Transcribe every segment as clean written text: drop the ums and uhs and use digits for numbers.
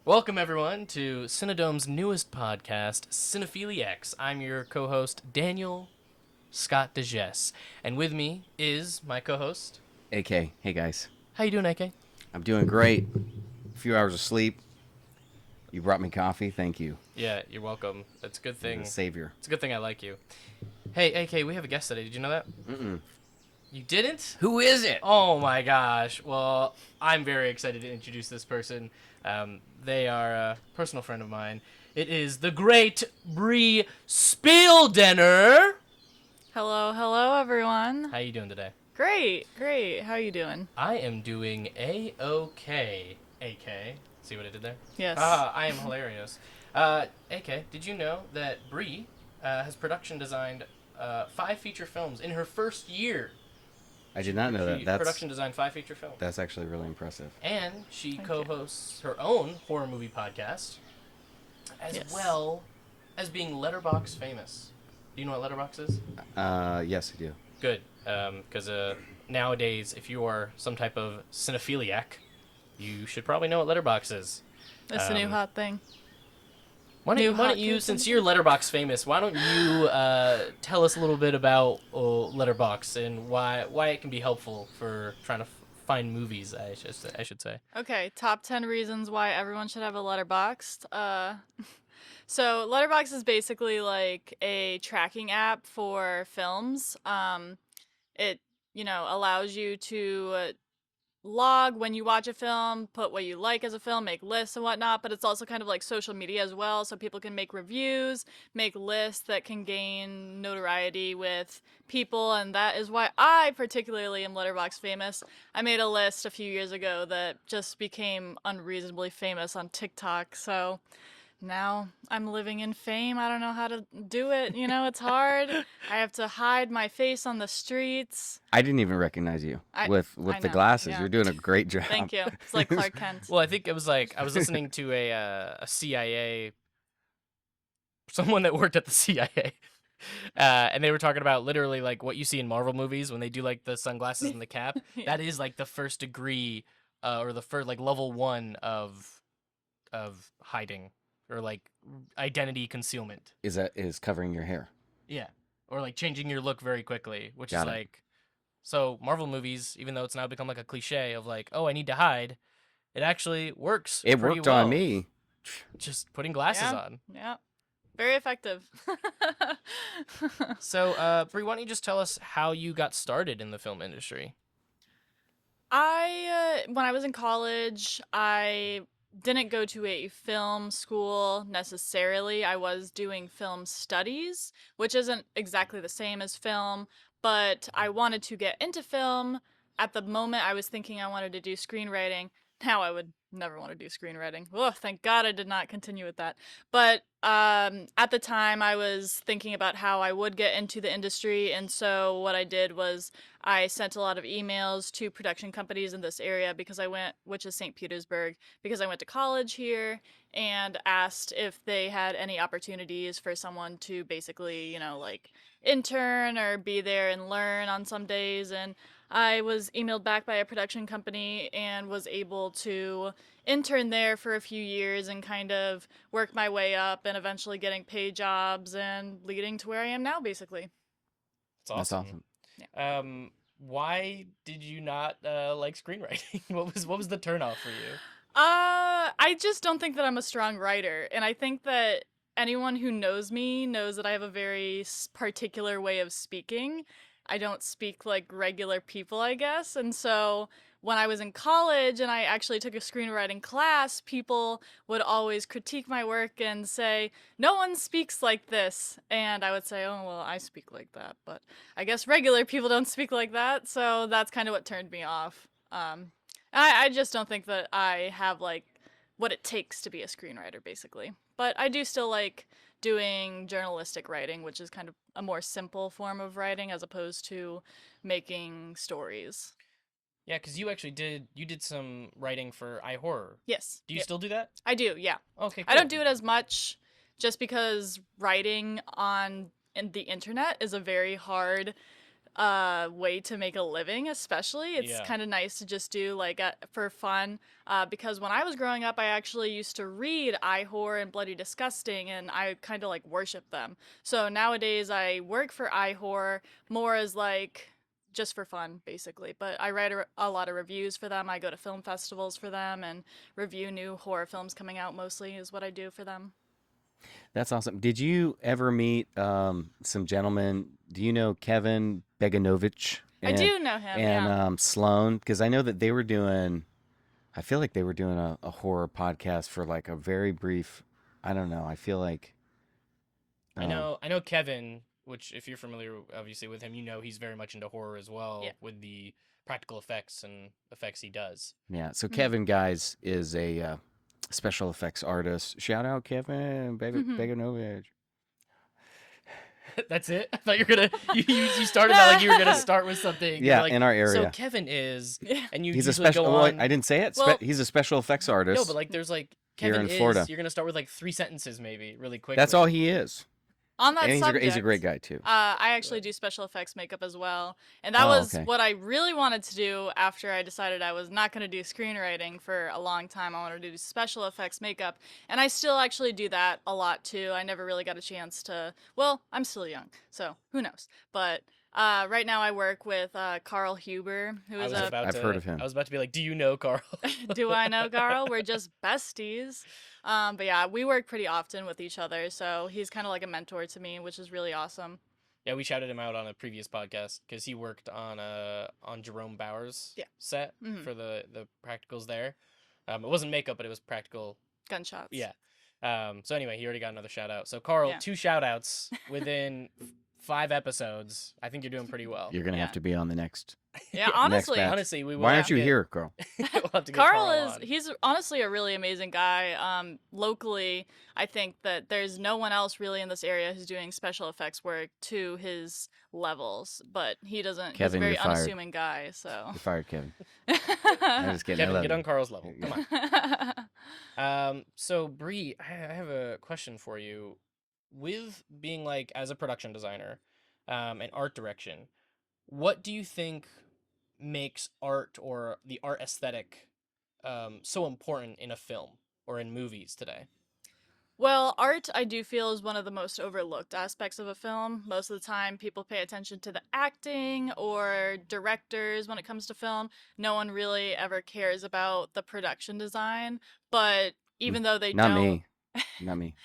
Welcome, everyone, to Cinedome's newest podcast, Cinephiliac. I'm your co-host, Daniel Scott DeGess. And with me is my co-host. AK, hey guys. How you doing, AK? I'm doing great. A few hours of sleep. You brought me coffee. Thank you. Yeah, you're welcome. It's a good You're thing. the savior. It's a good thing I like you. Hey, AK, we have a guest today. Did you know that? Mm-mm. You didn't? Who is it? Oh my gosh. Well, I'm very excited to introduce this person. They are a personal friend of mine. It is the great Bri Spieldenner. Hello, everyone. How you doing today? Great. How you doing? I am doing A-OK. AK. See what I did there? Yes. I am hilarious. AK, did you know that Bri has production designed 5 feature films in her first year? I did not know that. That's Production designed 5 feature films. that's actually really impressive. And she Thank co-hosts her own horror movie podcast, as Yes. well as being Letterboxd famous. Do you know what Letterboxd is? Yes, I do. Good, because nowadays, if you are some type of cinephiliac, you should probably know what Letterboxd is. That's the new hot thing. Why New don't hot you, content. since you're Letterboxd famous, why don't you tell us a little bit about Letterboxd and why it can be helpful for trying to find movies? I should say. Okay, top 10 reasons why everyone should have a Letterboxd. So Letterboxd is basically like a tracking app for films. It, allows you to log when you watch a film, put what you like as a film, make lists and whatnot, but it's also kind of like social media as well, so people can make reviews, make lists that can gain notoriety with people, and that is why I particularly am Letterboxd famous. I made a list a few years ago that just became unreasonably famous on TikTok, so now I'm living in fame. I don't know how to do it. It's hard. I have to hide my face on the streets. I didn't even recognize you I with the know, glasses. yeah. You're doing a great job. Thank you. It's like Clark Kent. Well, I think it was like I was listening to a CIA, someone that worked at the CIA, and they were talking about literally like what you see in Marvel movies when they do like the sunglasses and the cap. Yeah. That is like the first degree, or the first like level 1 of hiding or like identity concealment. Is covering your hair. Yeah, or like changing your look very quickly, which Got is it. like, so Marvel movies, even though it's now become like a cliche of like, oh, I need to hide, it actually works. It pretty worked well. on me. Just putting glasses Yeah. on. Yeah. Very effective. So, Bri, why don't you just tell us how you got started in the film industry? When I was in college, I didn't go to a film school necessarily. I was doing film studies, which isn't exactly the same as film, but I wanted to get into film. At the moment, I was thinking I wanted to do screenwriting. Now I would never want to do screenwriting. Oh, thank God I did not continue with that. But at the time, I was thinking about how I would get into the industry, and so what I did was I sent a lot of emails to production companies in this area which is St. Petersburg, because I went to college here, and asked if they had any opportunities for someone to basically, like intern or be there and learn on some days. And I was emailed back by a production company and was able to intern there for a few years and kind of work my way up and eventually getting paid jobs and leading to where I am now, basically. It's awesome. That's awesome. Why did you not like screenwriting? What was the turnoff for you? I just don't think that I'm a strong writer, and I think that anyone who knows me knows that I have a very particular way of speaking. I don't speak like regular people, I guess, and so when I was in college and I actually took a screenwriting class, people would always critique my work and say, "No one speaks like this," and I would say, "Oh, well, I speak like that, but I guess regular people don't speak like that," so that's kind of what turned me off. I just don't think that I have like what it takes to be a screenwriter, basically. But I do still like doing journalistic writing, which is kind of a more simple form of writing as opposed to making stories. Yeah, because you actually did some writing for iHorror. Yes. Do you Yep. still do that? I do, yeah. Okay, I don't cool. do it as much just because writing on the internet is a very hard way to make a living, especially. It's Yeah. kind of nice to just do like for fun. Because when I was growing up, I actually used to read I Horror and Bloody Disgusting, and I kind of like worship them. So nowadays I work for I Horror more as like just for fun, basically. But I write a lot of reviews for them. I go to film festivals for them and review new horror films coming out, mostly is what I do for them. That's awesome. Did you ever meet some gentlemen? Do you know Kevin Beganovich I and do know him, yeah. Sloan? Because I know that they were doing. I feel like they were doing a horror podcast for like a very brief. I don't know. I feel like. I know Kevin, which if you're familiar obviously with him, you know he's very much into horror as well Yeah. with the practical effects and effects he does. Yeah. So Mhm. Kevin, guys, is a special effects artist. Shout out Kevin Beganovich. That's it. I thought you were gonna you started that like you were gonna start with something. You're Yeah, like, in our so area. Kevin is, Yeah. and you He's a usually special. go Well, on. I didn't say it. Well- He's a special effects artist. No, but like there's like Here Kevin in Florida. is. You're gonna start with like 3 sentences maybe, really quick. That's all he is. On that And he's subject, he's a great guy too. I actually do special effects makeup as well. And that Oh, was okay. what I really wanted to do after I decided I was not going to do screenwriting for a long time. I wanted to do special effects makeup. And I still actually do that a lot too. I never really got a chance to, well, I'm still young, so who knows. But right now I work with Carl Huber, who is a. I've heard of him. I was about to be like, do you know Carl? Do I know Carl? We're just besties. But yeah, we work pretty often with each other, so he's kind of like a mentor to me, which is really awesome. Yeah, we shouted him out on a previous podcast because he worked on Jerome Bauer's Yeah. set Mhm. for the practicals there. It wasn't makeup, but it was practical. Gunshots. Yeah. So anyway, he already got another shout out. So Carl, Yeah. 2 shout outs within 5 episodes. I think you're doing pretty well. You're gonna Yeah. have to be on the next. Yeah, honestly. batch. Honestly, we will. Why have aren't to you get- here, Carl? we'll have to get Carl on. he's honestly a really amazing guy. Locally, I think that there's no one else really in this area who's doing special effects work to his levels, but he doesn't. Kevin, he's a very you're fired. unassuming guy, so. You're fired, Kevin. I'm just kidding. I Kevin, love get you. on Carl's level. Come on. So Bri, I have a question for you. With being like as a production designer, and art direction, what do you think makes art or the art aesthetic so important in a film or in movies today? Well, art, I do feel, is one of the most overlooked aspects of a film. Most of the time, people pay attention to the acting or directors when it comes to film. No one really ever cares about the production design. But even though they Not don't, me. Not me.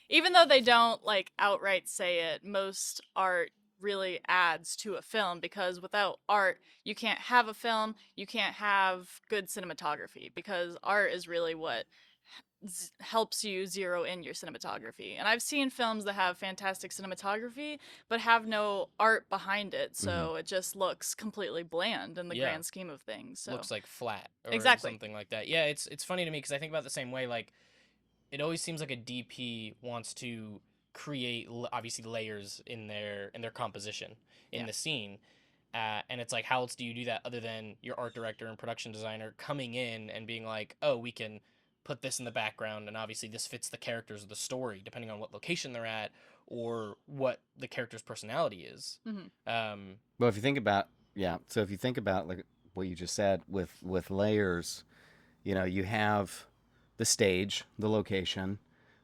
even though they don't like outright say it, most art really adds to a film because without art, you can't have a film, you can't have good cinematography because art is really what helps you zero in your cinematography. And I've seen films that have fantastic cinematography but have no art behind it, so it just looks completely bland in the Yeah. grand scheme of things. So Looks like flat or Exactly. something like that. Yeah, it's funny to me because I think about the same way. Like, it always seems like a DP wants to create obviously layers in their composition in Yeah. the scene. And it's like, how else do you do that other than your art director and production designer coming in and being like, oh, we can put this in the background, and obviously this fits the characters of the story, depending on what location they're at or what the character's personality is. Mhm. Well, if you think about so if you think about like what you just said with layers, you have the stage, the location,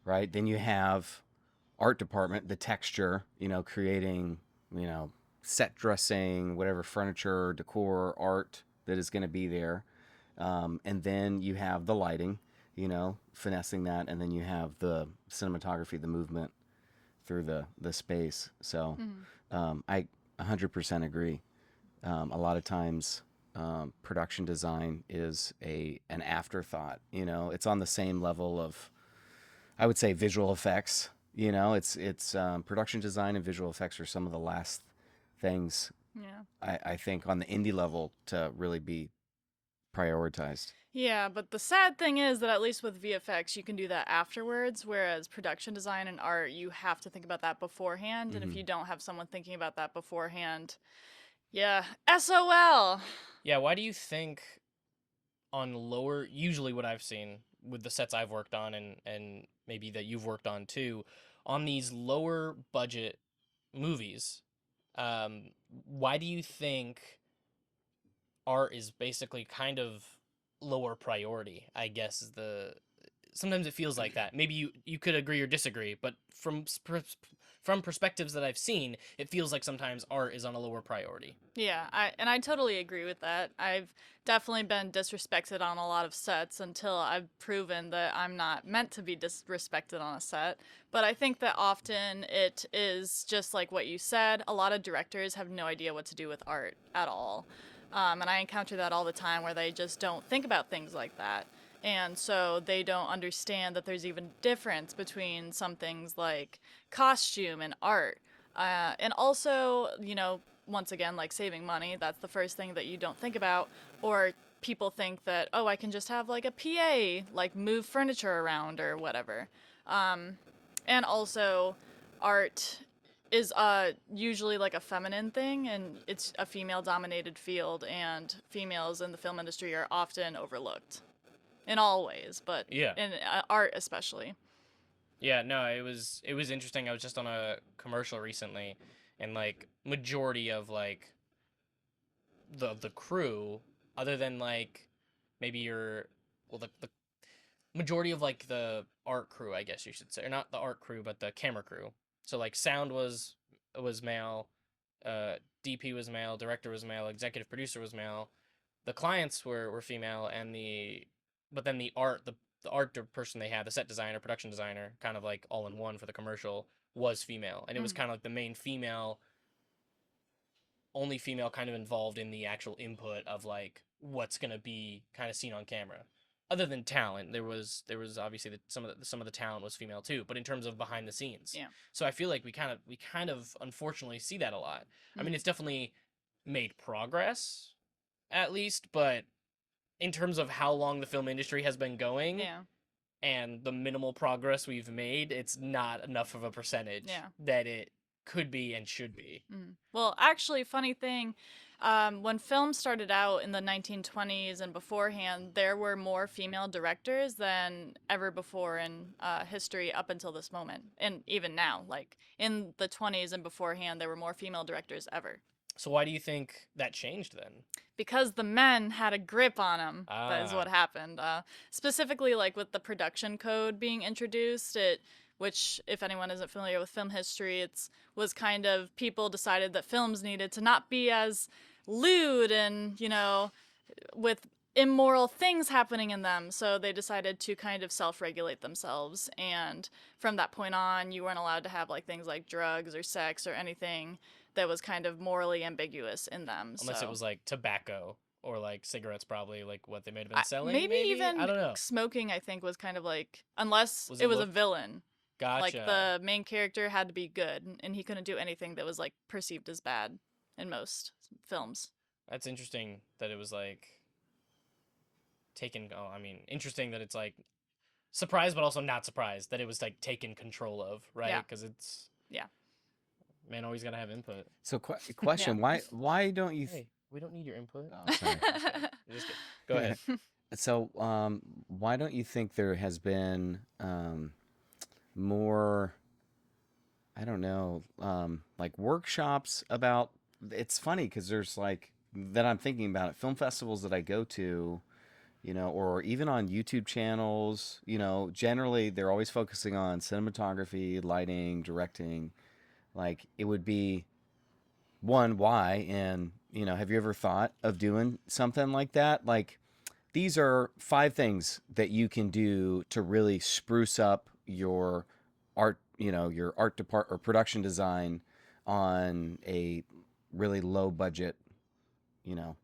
right? Then you have art department, the texture, creating, set dressing, whatever furniture, decor, art that is going to be there. And then you have the lighting, finessing that, and then you have the cinematography, the movement through the space. So I 100% agree. A lot of times production design is an afterthought. It's on the same level of, I would say, visual effects. It's production design and visual effects are some of the last things Yeah. I think on the indie level to really be prioritized. Yeah, but the sad thing is that at least with VFX, you can do that afterwards, whereas production design and art, you have to think about that beforehand. And if you don't have someone thinking about that beforehand, yeah, SOL. Yeah, why do you think on usually what I've seen with the sets I've worked on and maybe that you've worked on too, on these lower budget movies, Um, why do you think art is basically kind of lower priority? I guess is the sometimes it feels like that. Maybe you could agree or disagree, but from perspectives that I've seen, it feels like sometimes art is on a lower priority. Yeah, I totally agree with that. I've definitely been disrespected on a lot of sets until I've proven that I'm not meant to be disrespected on a set. But I think that often it is just like what you said. A lot of directors have no idea what to do with art at all. And I encounter that all the time where they just don't think about things like that. And so they don't understand that there's even difference between some things like costume and art. And also, once again, like saving money, that's the first thing that you don't think about. Or people think that, oh, I can just have like a PA, like move furniture around or whatever. And also, art is usually like a feminine thing, and it's a female dominated field, and females in the film industry are often overlooked in all ways, but Yeah. in art especially. Yeah, no, it was interesting. I was just on a commercial recently, and like majority of like the crew, other than like maybe your well the majority of like the art crew, I guess you should say, or not the art crew, but the camera crew. So like sound was male, DP was male, director was male, executive producer was male. The clients were female, and but then the art person they had, the set designer, production designer, kind of like all in one for the commercial, was female, and it was Mhm. kind of like the main female, only female kind of involved in the actual input of like what's gonna be kind of seen on camera. Other than talent, there was obviously some of the talent was female too, but in terms of behind the scenes. Yeah. So I feel like we kind of unfortunately see that a lot. I mean, Mhm. it's definitely made progress at least, but in terms of how long the film industry has been going Yeah. and the minimal progress we've made, it's not enough of a percentage Yeah. that it could be and should be. Well, actually, funny thing, when film started out in the 1920s and beforehand, there were more female directors than ever before in history up until this moment. And even now, like in the 20s and beforehand, there were more female directors ever. So why do you think that changed then? Because the men had a grip on them. That is Ah, what happened. Specifically, like with the production code being introduced, which if anyone isn't familiar with film history, it's was kind of people decided that films needed to not be as lewd and with immoral things happening in them. So they decided to kind of self-regulate themselves, and from that point on, you weren't allowed to have like things like drugs or sex or anything that was kind of morally ambiguous in them. unless it So was like tobacco or like cigarettes, probably like what they might have been selling. maybe Maybe I even don't know. smoking, I think, was kind of like, unless Was it it was a looked? villain. Like Gotcha. the main character had to be good, and he couldn't do anything that was like perceived as bad in most films. That's interesting that it was like taken. Oh, I mean, interesting that it's like surprised, but also not surprised that it was like taken control of, right? Yeah. Because it's Yeah. man always gotta have input. So, Yeah. question: Why don't you? Hey, we don't need your input. Oh, sorry. Just kidding. Go ahead. So, why don't you think there has been more? I don't know, like workshops about. It's funny because there's like that I'm thinking about it. Film festivals that I go to, or even on YouTube channels. Generally they're always focusing on cinematography, lighting, directing. Like it would be one why, and have you ever thought of doing something like that? Like these are 5 things that you can do to really spruce up your art, your art depart or production design on a really low budget, you know.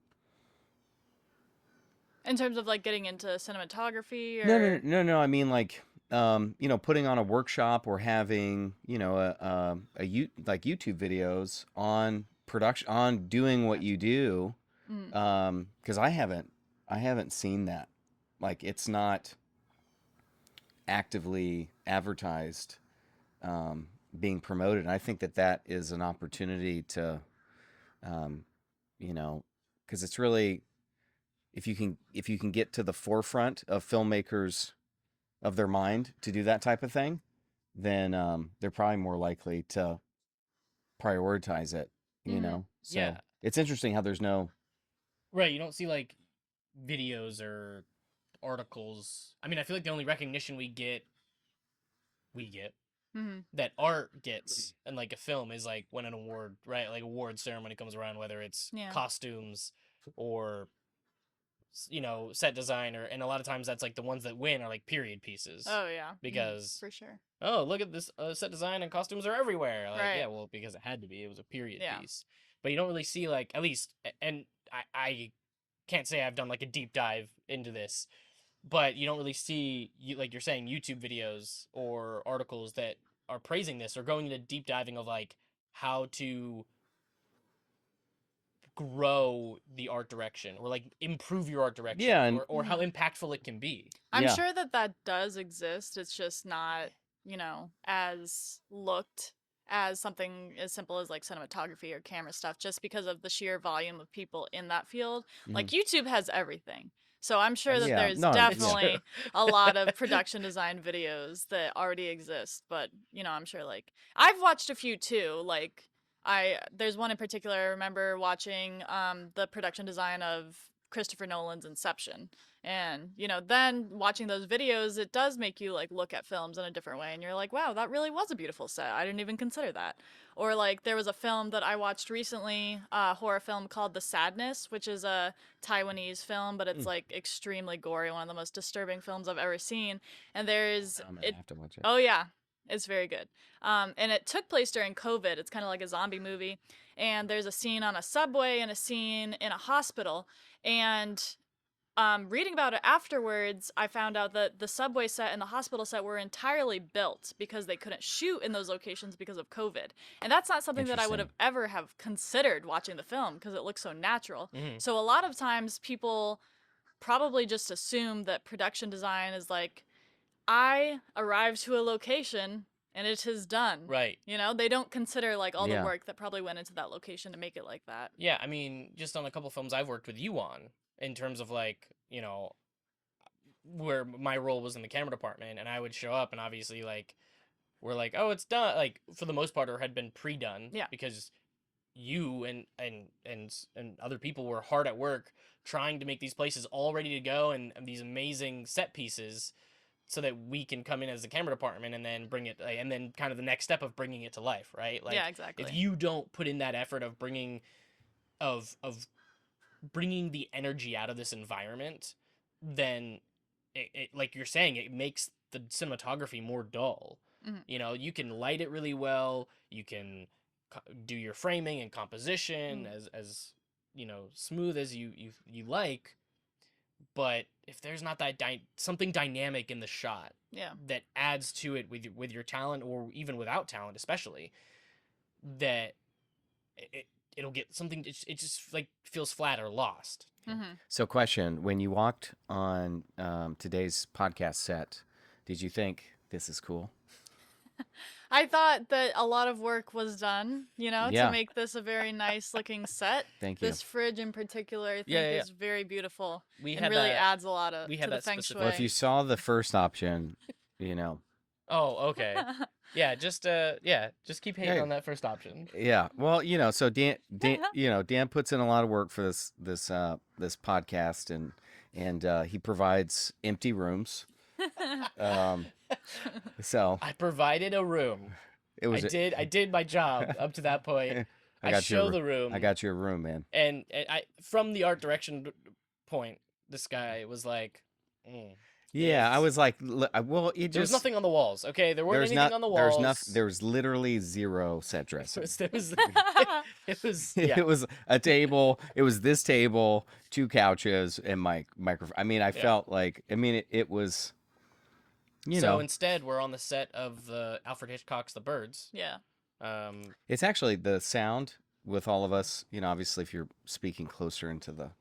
In terms of like getting into cinematography No, no, or no, no. I mean, like, putting on a workshop or having, like YouTube videos on production, on doing what you do. mm, Because I haven't seen that. Like, it's not actively advertised, being promoted. And I think that that is an opportunity to, um, you know, because it's really if you can get to the forefront of filmmakers of their mind to do that type of thing, then they're probably more likely to prioritize it. you Mhm. know. So Yeah. it's interesting how there's no. Right, you don't see like videos or articles. I mean, I feel like the only recognition we get Mhm. that art gets in like a film is like when an award, right? Like award ceremony comes around, whether it's Yeah. costumes or set design, or and a lot of times that's like the ones that win are like period pieces Oh yeah. because For sure. oh, look at this set design and costumes are everywhere. Like, Right. yeah, well, because it had to be. It was a period Yeah. piece. But you don't really see like at least and I can't say I've done like a deep dive into this, but you don't really see like you're saying YouTube videos or articles that are praising this or going into deep diving of like how to grow the art direction or like improve your art direction Yeah, and or how impactful it can be. I'm Yeah. sure that that does exist. It's just not, as looked as something as simple as like cinematography or camera stuff, just because of the sheer volume of people in that field. Like Mhm. YouTube has everything. So I'm sure that Yeah, there's no, It's yeah. definitely true. a lot of production design videos that already exist, but I'm sure like I've watched a few too. Like there's one in particular I remember watching the production design of Christopher Nolan's Inception. And, then watching those videos, it does make you like look at films in a different way. And you're like, wow, that really was a beautiful set. I didn't even consider that. Or like there was a film that I watched recently, a horror film called The Sadness, which is a Taiwanese film, but it's Mm. like extremely gory, one of the most disturbing films I've ever seen. And there's I'm gonna have to watch it. oh yeah, it's very good. And it took place during COVID. It's kind of like a zombie movie. And there's a scene on a subway and a scene in a hospital. And reading about it afterwards, I found out that the subway set and the hospital set were entirely built because they couldn't shoot in those locations because of COVID. And that's not something that I would have Interesting. ever have considered watching the film because it looks so natural. Mhm. So a lot of times people probably just assume that production design is like, I arrived to a location and it is done. Right. They don't consider like all the Yeah. work that probably went into that location to make it like that. Yeah, I mean, just on a couple films I've worked with you on, in terms of like, where my role was in the camera department, and I would show up, and obviously, like, we're like, oh, it's done. Like, for the most part, or had been pre-done, Yeah. because you and other people were hard at work trying to make these places all ready to go and these amazing set pieces, so that we can come in as the camera department and then bring it, and then kind of the next step of bringing it to life, right? Like, Yeah, exactly. if you don't put in that effort of bringing the energy out of this environment, then it like you're saying, it makes the cinematography more dull. Mhm. You can light it really well, you can do your framing and composition as smooth as you like, but if there's not that something dynamic in the shot Yeah. that adds to it with your talent, or even without talent especially, that it'll get something, it just like feels flat or lost. Mm-hmm. So, question: when you walked on today's podcast set, did you think this is cool? I thought that a lot of work was done, Yeah. to make this a very nice looking set. Thank you. This fridge in particular, I think, Yeah. is very beautiful We and had really that. adds a lot of we to had the that feng specific- shui. Well, if you saw the first option, Oh, okay. Yeah, just keep hating Yeah. on that first option. Yeah. Well, so Dan puts in a lot of work for this podcast, and he provides empty rooms. So I provided a room. it was. I did my job up to that point. I got show your, the room. I got you a room, man. and I from the art direction point, this guy was like, Yeah, I Yes. was like, well, it there was just nothing on the walls. Okay, there weren't there's anything not on the there's walls. there was literally zero set dressing. It was yeah. It was a table. It was this table, two couches, and my microphone. I mean, I felt like. I mean, it was. So instead, we're on the set of the Alfred Hitchcock's The Birds. Yeah. It's actually the sound with all of us. Obviously, if you're speaking closer into the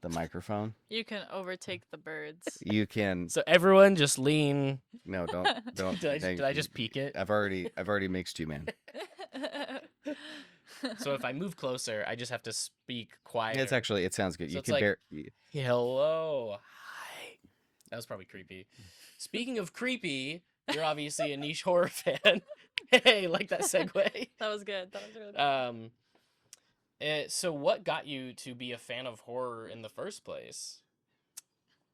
microphone, You can overtake the birds. you can. So everyone just lean. No, don't. Did I just peek it? I've already mixed you, man. So if I move closer, I just have to speak quiet. It sounds good. So You it's can like- bear. Hello. Hi. That was probably creepy. Speaking of creepy, you're obviously a niche horror fan. Hey, like that segue. That was good. That was really good. So what got you to be a fan of horror in the first place?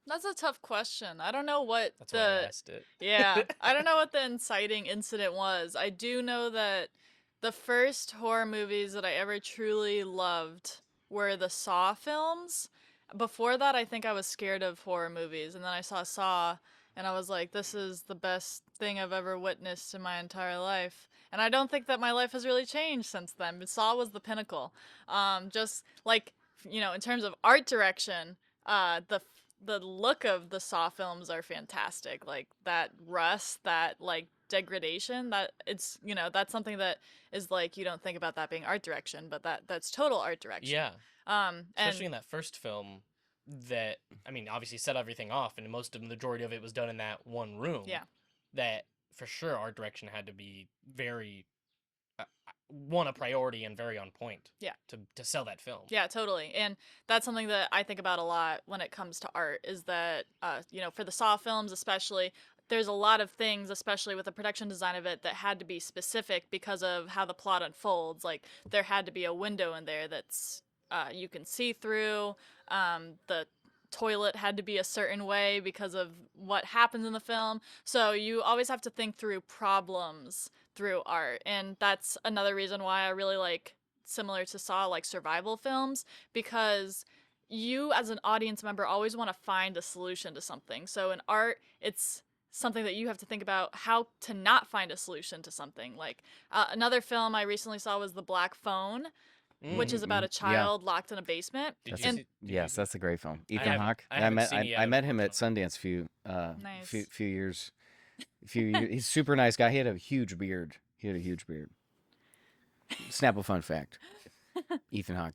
That's a tough question. I don't know what That's why I the asked it. yeah, I don't know what the inciting incident was. I do know that the first horror movies that I ever truly loved were the Saw films. Before that, I think I was scared of horror movies, and then I saw Saw, and I was like, this is the best thing I've ever witnessed in my entire life. And I don't think that my life has really changed since then. But Saw was the pinnacle. Just like, in terms of art direction, the look of the Saw films are fantastic. Like that rust, that like degradation, that it's that's something that is like you don't think about that being art direction, but that's total art direction. Yeah, And especially in that first film. That I mean, obviously set everything off, and most of the majority of it was done in that one room. yeah, That for sure, art direction had to be very one a priority and very on point. Yeah. To sell that film. yeah, totally. And that's something that I think about a lot when it comes to art is that for the Saw films especially, there's a lot of things, especially with the production design of it, that had to be specific because of how the plot unfolds. Like there had to be a window in there that's you can see through. The toilet had to be a certain way because of what happens in the film. So you always have to think through problems through art. And that's another reason why I really like, similar to Saw, like survival films, because you as an audience member always want to find a solution to something. So in art, it's something that you have to think about how to not find a solution to something. Like another film I recently saw was The Black Phone, which is about a Yeah. child locked in a basement. Did you That's see? yes, that's a great film. I Ethan haven't- Hawke. I haven't met seen it I yet, met him at unfortunately. Sundance Nice. few years. He's a super nice guy. He had a huge beard. Snapple fun fact. Ethan Hawke.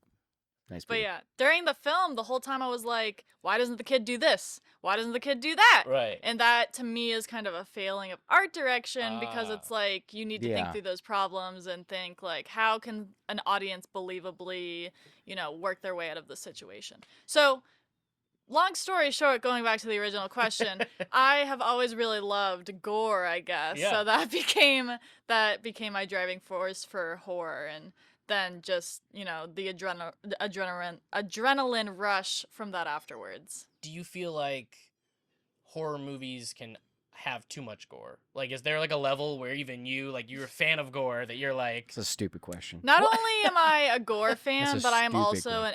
Nice But beard. yeah, during the film, the whole time I was like, why doesn't the kid do this? Why doesn't the kid do that? Right. And that to me is kind of a failing of art direction because Ah. it's like you need to think Yeah. through those problems and think like how can an audience believably, work their way out of the situation. So, long story short, going back to the original question, I have always really loved gore, I guess. Yeah. So that became my driving force for horror, and then just the adrenaline rush from that afterwards. Do you feel like horror movies can have too much gore? Like, is there like a level where even you're a fan of gore that you're like, It's a stupid question. Not What? only am I a gore fan, a but I am stupid also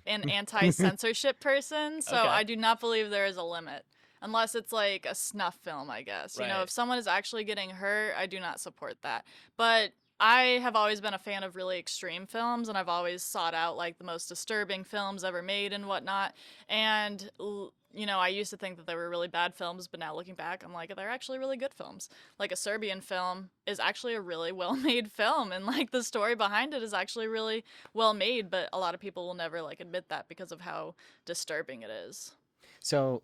an anti-censorship person. So Okay. I do not believe there is a limit. Unless it's like a snuff film, I guess. Right. If someone is actually getting hurt, I do not support that. But I have always been a fan of really extreme films, and I've always sought out like the most disturbing films ever made and whatnot. And I used to think that they were really bad films, but now looking back, I'm like, they're actually really good films. Like a Serbian film is actually a really well-made film, and like the story behind it is actually really well made, but a lot of people will never like admit that because of how disturbing it is. So,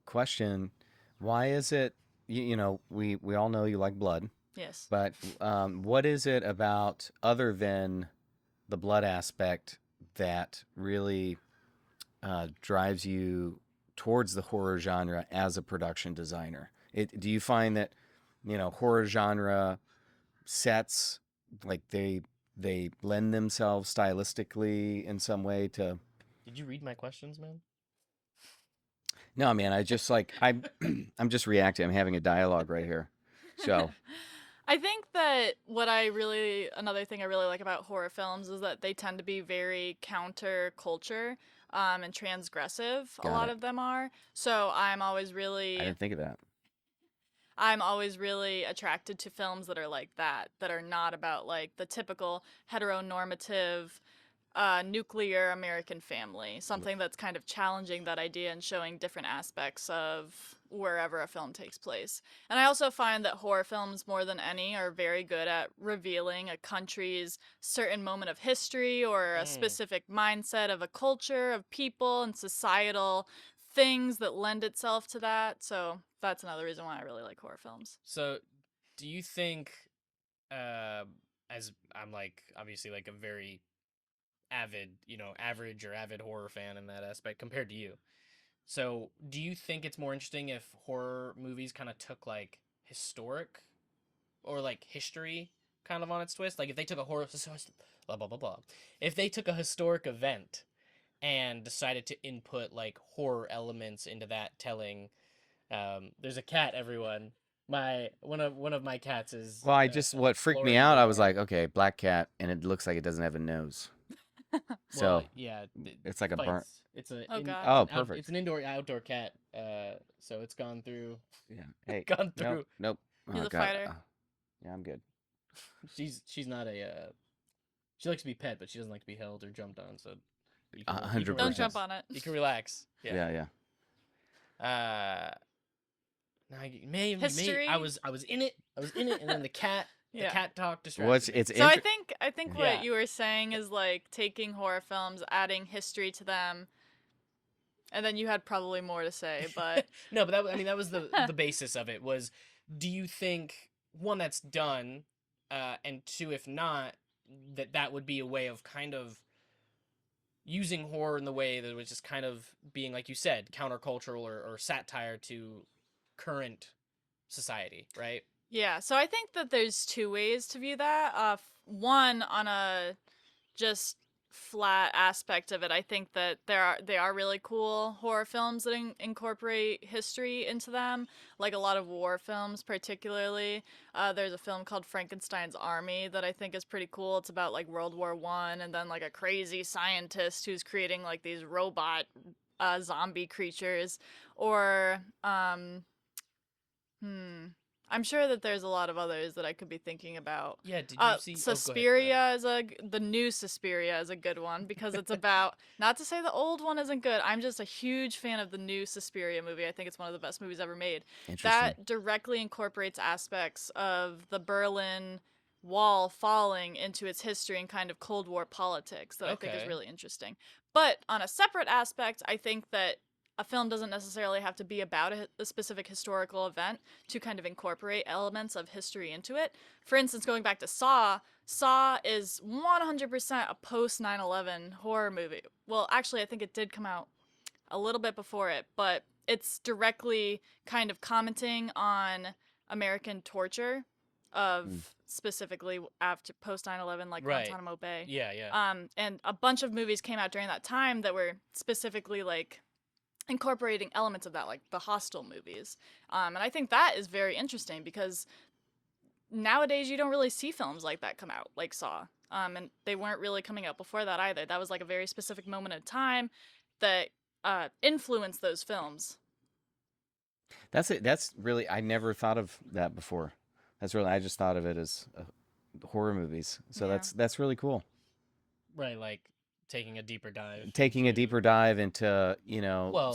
question: why is it? We all know you like blood, Yes. but what is it about other than the blood aspect that really drives you towards the horror genre as a production designer? Do you find that horror genre sets like they lend themselves stylistically in some way to? did you read my questions, man? No, man, I just like I'm just reacting. I'm having a dialogue right here. So, I think that another thing I really like about horror films is that they tend to be very counter culture and transgressive. A Got lot it. of them are. So I didn't think of that. I'm always really attracted to films that are like that are not about like the typical heteronormative nuclear American family, something that's kind of challenging that idea and showing different aspects of wherever a film takes place. And I also find that horror films, more than any, are very good at revealing a country's certain moment of history or a Mm. specific mindset of a culture, of people, and societal things that lend itself to that. So that's another reason why I really like horror films. So, do you think, as I'm like obviously like a very avid, average or avid horror fan in that aspect compared to you. So, do you think it's more interesting if horror movies kind of took like historic or like history kind of on its twist. Like if they took a blah blah blah blah. If they took a historic event and decided to input like horror elements into that telling, there's a cat, everyone. One of my cats is Well, what freaked me exploring out, the I was dark. like, okay, black cat, and it looks like it doesn't have a nose. Well, So yeah, it it's like a burnt. fights. It's a Oh God. Oh, it's perfect. an indoor outdoor cat. So it's gone through Yeah. Hey. gone Nope. through. Nope. He's Oh a God. fighter. Oh, yeah, I'm good. She's not a she likes to be pet, but she doesn't like to be held or jumped on. So you can 100%. Don't relax. jump on it. You can relax. Yeah. Now maybe History? I was in it. And then the cat Yeah. talk distracted What's me. it's So I inter- think Yeah. what you were saying is like taking horror films, adding history to them, and then you had probably more to say, but No, but that was the basis of it. Was, do you think, one, that's done, and two, if not, that would be a way of kind of using horror in the way that was just kind of being, like you said, countercultural or satire to current society, right? yeah. So I think that there's two ways to view that. One on a just flat aspect of it, I think that they are really cool horror films that incorporate history into them, like a lot of war films, particularly. There's a film called Frankenstein's Army that I think is pretty cool. It's about like World War One, and then like a crazy scientist who's creating like these robot zombie creatures, or I'm sure that there's a lot of others that I could be thinking about. Yeah, did you see? Go ahead. Suspiria the new Suspiria is a good one because it's about, not to say the old one isn't good. I'm just a huge fan of the new Suspiria movie. I think it's one of the best movies ever made. Interesting. That directly incorporates aspects of the Berlin Wall falling into its history and kind of Cold War politics that I think is Okay. really interesting. But on a separate aspect, I think that a film doesn't necessarily have to be about a specific historical event to kind of incorporate elements of history into it. For instance, going back to Saw is 100% a post 9/11 horror movie. Well, actually, I think it did come out a little bit before it, but it's directly kind of commenting on American torture of specifically after post 9/11, like Right. Guantanamo Bay. Yeah. And a bunch of movies came out during that time that were specifically like incorporating elements of that, like the Hostel movies. And I think that is very interesting because nowadays you don't really see films like that come out, like Saw. And they weren't really coming out before that either. That was like a very specific moment in time that influenced those films. That's it. That's really, I never thought of that before. I just thought of it as horror movies. So Yeah. that's really cool. Right, like taking a deeper dive. Taking a into- deeper dive into, Well-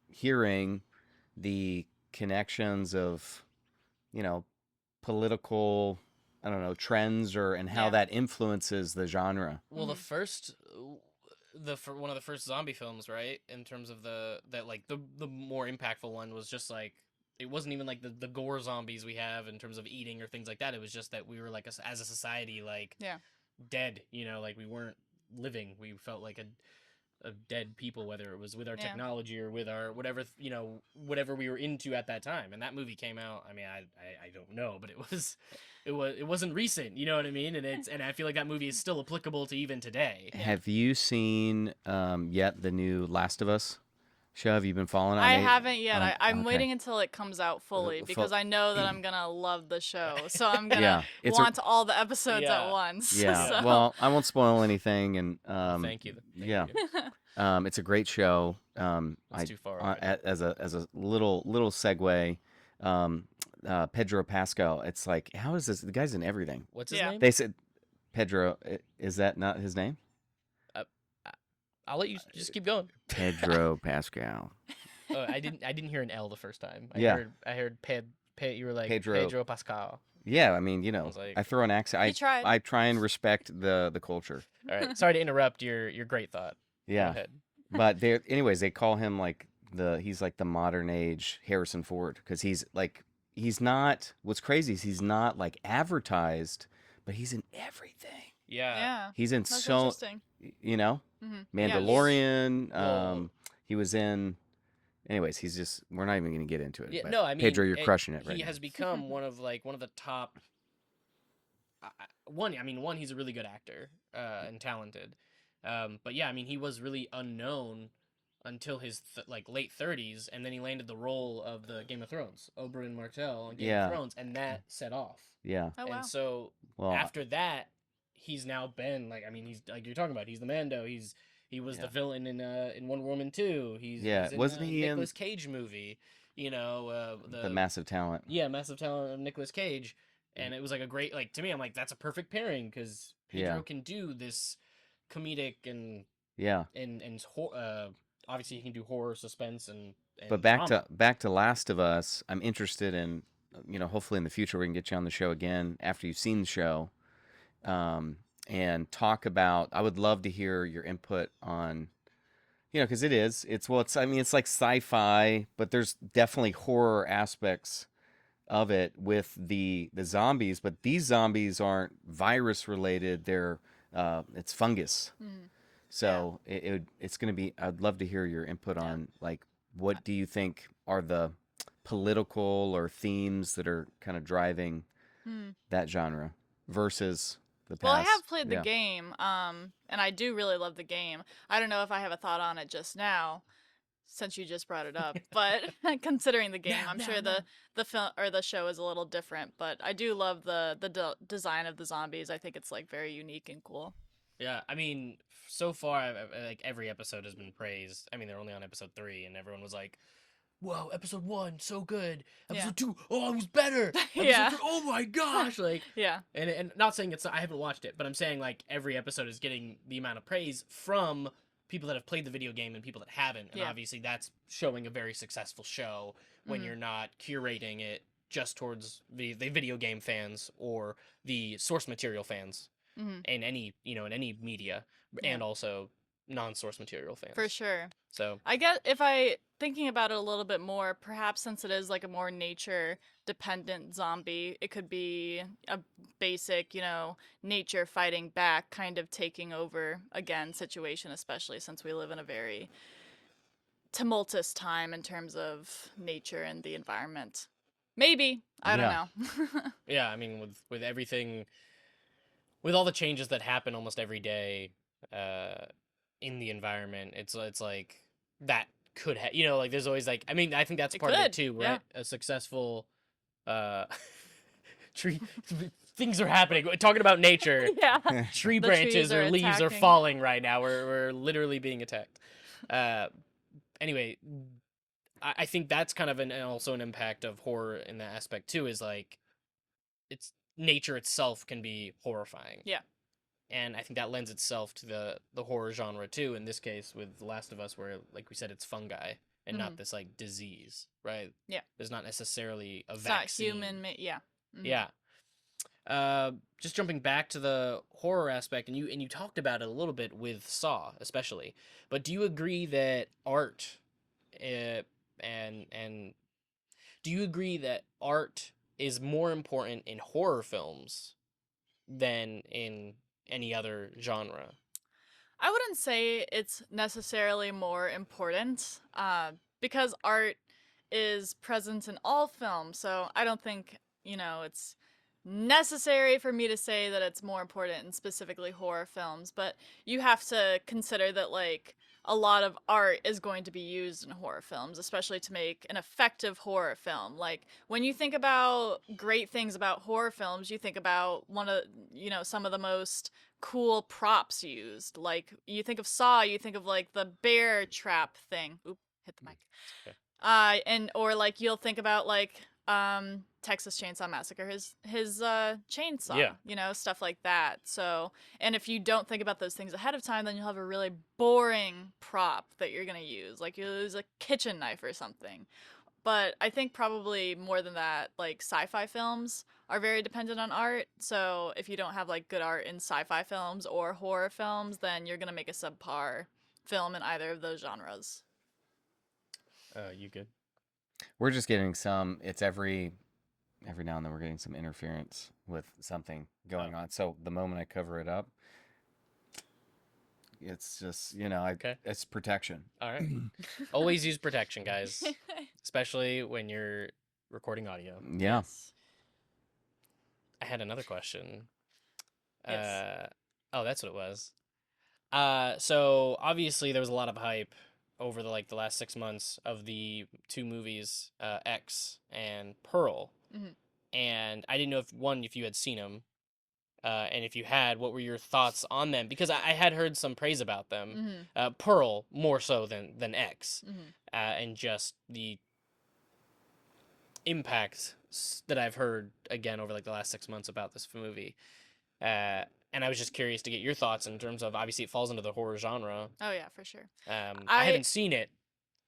hearing the connections of, political, I don't know, trends and how Yeah. that influences the genre. Well, the Mhm. first, one of the first zombie films, right? In terms of the more impactful one was just like, it wasn't even like the gore zombies we have in terms of eating or things like that. It was just that we were like as a society like Yeah. dead, like we weren't living. We felt like a dead people, whether it was with our Yeah. technology or with our whatever whatever we were into at that time. And that movie came out. I mean, I don't know, but it wasn't recent. You know what I mean? And I feel like that movie is still applicable to even today. Have you seen yet the new Last of Us show? Have you been following on I it? haven't yet. I'm Okay. waiting until it comes out fully full- because I know that I'm gonna love the show. So I'm gonna Yeah, it's want all the episodes Yeah. at once. Yeah. So. Well, I won't spoil anything, and Thank you. Thank yeah. you. It's a great show. That's too far already. As a little segue, Pedro Pascal. It's like, how is this? The guy's in everything. What's his Yeah. name? They said Pedro. Is that not his name? I'll let you just keep going. Pedro Pascal. Oh, I didn't hear an L the first time. Yeah. I heard you were like Pedro. Pedro Pascal. Yeah, I mean, was like- I throw an accent. He tried. I try and respect the culture. All right. Sorry to interrupt your great thought. Go Yeah, ahead. but they call him like he's like the modern age Harrison Ford because he's not. What's crazy is he's not like advertised, but he's in everything. Yeah. Yeah. He's in That's so interesting. Mm-hmm. Mandalorian. Well- He was in. Anyways, he's just. We're not even going to get into it. Yeah, but no, I mean, Pedro, you're crushing it right He now. has become one of the top one, he's a really good actor and talented. But yeah, I mean, he was really unknown until his like late 30s, and then he landed the role of the Game of Thrones, Oberyn Martell on Game of Yeah. Thrones, and that set off. Yeah. Oh wow. And so Well, after that, he's now been like, I mean, he's like you're talking about, he's the Mando. He was the Yeah. villain in Wonder Woman 2. Yeah, He's in wasn't the he in Nicolas Cage movie. You know, the massive talent? yeah, massive talent of Nicolas Cage, Mm. and it was like a great, like, to me, I'm like, that's a perfect pairing because Yeah. Pedro can do this comedic and Yeah. obviously he can do horror, suspense, and But drama. back to Last of Us, I'm interested in, hopefully in the future we can get you on the show again after you've seen the show, and talk about. I would love to hear your input on, because I mean, it's like sci-fi, but there's definitely horror aspects of it with the zombies, but these zombies aren't virus related. They're it's fungus. Mhm. So it's going to be. I'd love to hear your input Yeah. on, like, what do you think are the political or themes that are kind of driving Hmm. that genre versus the past? Well, I have played the Yeah. game, and I do really love the game. I don't know if I have a thought on it just now, since you just brought it up, but considering the game, I'm sure the film or the show is a little different. But I do love the design of the zombies. I think it's like very unique and cool. Yeah, I mean, so far, like every episode has been praised. I mean, they're only on episode 3, and everyone was like, "Whoa, episode 1, so good. Yeah. Episode 2, oh, it was better. Episode Yeah. 3, oh my gosh!" Like, Yeah. and not saying I haven't watched it, but I'm saying like every episode is getting the amount of praise from people that have played the video game and people that haven't, and Yeah. obviously that's showing a very successful show when Mhm. you're not curating it just towards the video game fans or the source material fans Hmm. in any media, Yeah. and also non-source material fans. For sure. So I get if I thinking about it a little bit more, perhaps since it is like a more nature dependent zombie, it could be a basic, nature fighting back, kind of taking over again situation, especially since we live in a very tumultuous time in terms of nature and the environment. Maybe. I don't Yeah. know. yeah, I mean with everything, with all the changes that happen almost every day in the environment, it's like that could have, like there's always like, I mean, I think that's It part of it could, too, yeah. right? A successful uh tree things are happening. Talking about nature, Yeah. tree The branches trees or are leaves are attacking. falling right now. We're literally being attacked. Anyway, I think that's kind of also an impact of horror in that aspect too, is like it's nature itself can be horrifying. Yeah. And I think that lends itself to the horror genre too, in this case with The Last of Us, where, like we said, it's fungi and not Mhm. this like disease, right? Yeah. There's not necessarily a It's not vaccine. human yeah. Mhm. Yeah. Just jumping back to the horror aspect, and you talked about it a little bit with Saw, especially. But do you agree that art, and do you agree that art is more important in horror films than in any other genre? I wouldn't say it's necessarily more important, because art is present in all films. So I don't think, it's necessary for me to say that it's more important in specifically horror films. But you have to consider that, like, a lot of art is going to be used in horror films, especially to make an effective horror film. Like, when you think about great things about horror films, you think about some of the most cool props used. Like, you think of Saw, you think of like the bear trap thing. Oop, hit the mic. Okay. Or like you'll think about like Texas Chainsaw Massacre, his chainsaw, Yeah. Stuff like that. So, and if you don't think about those things ahead of time, then you'll have a really boring prop that you're gonna use. Like you'll use a kitchen knife or something. But I think probably more than that, like sci-fi films are very dependent on art. So if you don't have like good art in sci-fi films or horror films, then you're gonna make a subpar film in either of those genres. You good? We're just getting some. It's every now and then we're getting some interference with something going on. So the moment I cover it up, it's just Okay. it's protection. All right. Always use protection, guys, especially when you're recording audio. Yeah. Yes. I had another question. Yes. Oh, that's what it was. So obviously there was a lot of hype over the last 6 months of the two movies, X and Pearl, Mhm. and I didn't know if you had seen them, and if you had, what were your thoughts on them? Because I had heard some praise about them, Mhm. Pearl more so than X, Mhm. and just the impact that I've heard again over like the last 6 months about this movie. And I was just curious to get your thoughts in terms of, obviously it falls into the horror genre. Oh yeah, for sure. I I haven't seen it,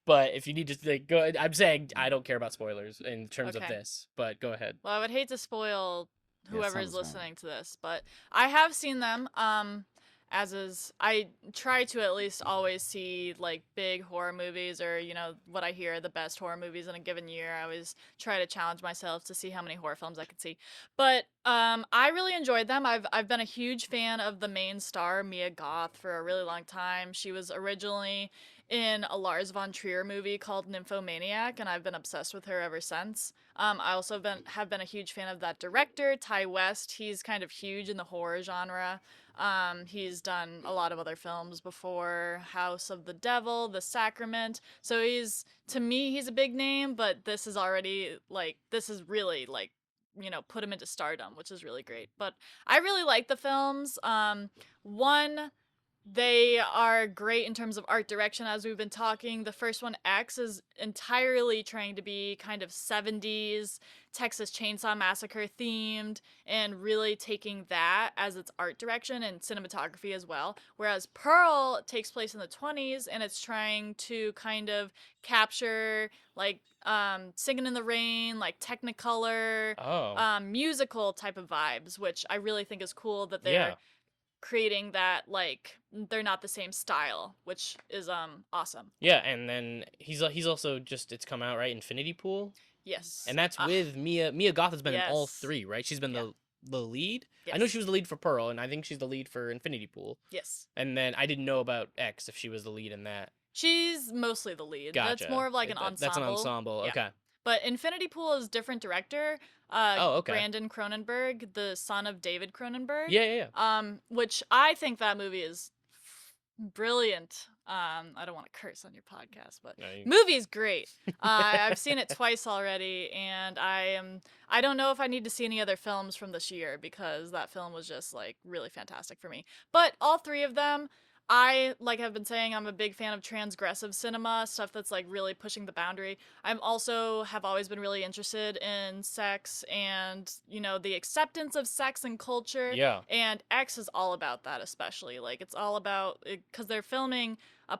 but if you need to like, go, I'm saying I don't care about spoilers in terms of Okay. this, but go ahead. Well, I would hate to spoil Yeah, whoever is something's wrong. listening to this, but I have seen them. As is, I try to at least always see like big horror movies, or what I hear are the best horror movies in a given year. I always try to challenge myself to see how many horror films I could see. But I really enjoyed them. I've been a huge fan of the main star Mia Goth for a really long time. She was originally in a Lars von Trier movie called Nymphomaniac, and I've been obsessed with her ever since. I also have been a huge fan of that director, Ty West. He's kind of huge in the horror genre. He's done a lot of other films before, House of the Devil, The Sacrament. So to me, he's a big name, but this is really like, put him into stardom, which is really great. But I really like the films. One, they are great in terms of art direction, as we've been talking. The first one, X, is entirely trying to be kind of 70s Texas Chainsaw Massacre themed, and really taking that as its art direction and cinematography as well. Whereas Pearl takes place in the 20s, and it's trying to kind of capture like Singing in the Rain, like Technicolor, Oh, musical type of vibes, which I really think is cool that they're yeah. creating that, like, they're not the same style, which is awesome. Yeah, and then he's also just, it's come out, right, Infinity Pool, Yes. and that's with Mia Goth has been in all Yes. three, right? She's been Yeah. the lead. I know she Yes. was the lead for Pearl, and I think she's the lead for Infinity Pool. Yes. And then I didn't know about X, if she was the lead in that. She's mostly the lead. That's Gotcha. more of like an That's an ensemble. ensemble. Yeah. Okay. But Infinity Pool is different director, Oh, okay. Brandon Cronenberg, the son of David Cronenberg. Yeah. Which I think that movie is brilliant. I don't want to curse on your podcast, but No, movie's great. I've seen it twice already, and I don't know if I need to see any other films from this year, because that film was just like really fantastic for me. But all three of them, like I've been saying, I'm a big fan of transgressive cinema, stuff that's like really pushing the boundary. I'm also have always been really interested in sex and, the acceptance of sex and culture. Yeah. And X is all about that, especially. Like, it's all about, because they're filming a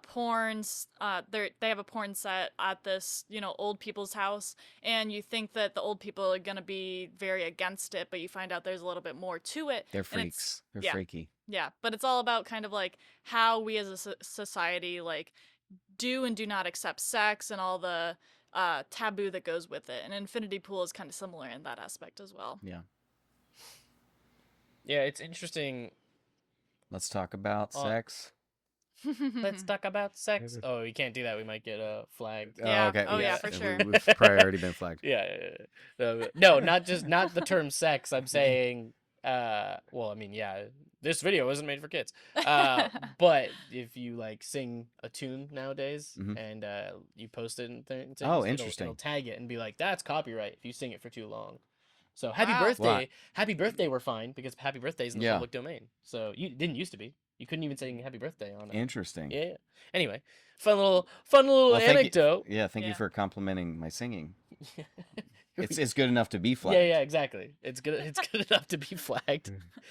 they have a porn set at this, old people's house, and you think that the old people are going to be very against it, but you find out there's a little bit more to it. They're And it's freaks. They're yeah. freaky. Yeah, but it's all about kind of like how we as a society like do and do not accept sex, and all the taboo that goes with it. And Infinity Pool is kind of similar in that aspect as well. Yeah. Yeah, it's interesting. Let's talk about sex. Let's talk about sex. Oh, you can't do that. We might get flagged. Yeah. Oh, okay. Oh, yeah, for sure. We've probably already been flagged. Yeah. No, not the term sex. I'm saying, well, I mean, yeah, this video wasn't made for kids. But if you like sing a tune nowadays, Mhm. and you post it and things, Oh, interesting. it'll tag it and be like, that's copyright if you sing it for too long. So happy Wow. birthday, happy birthday, we're fine, because happy birthday is in the Yeah. public domain. So you didn't used to be. You couldn't even sing happy birthday on it. Interesting. Yeah. Anyway, fun little Well, thank you- anecdote. Yeah, thank you Yeah. for complimenting my singing. It's good enough to be Yeah, flagged. exactly. It's good. It's good enough to be flagged.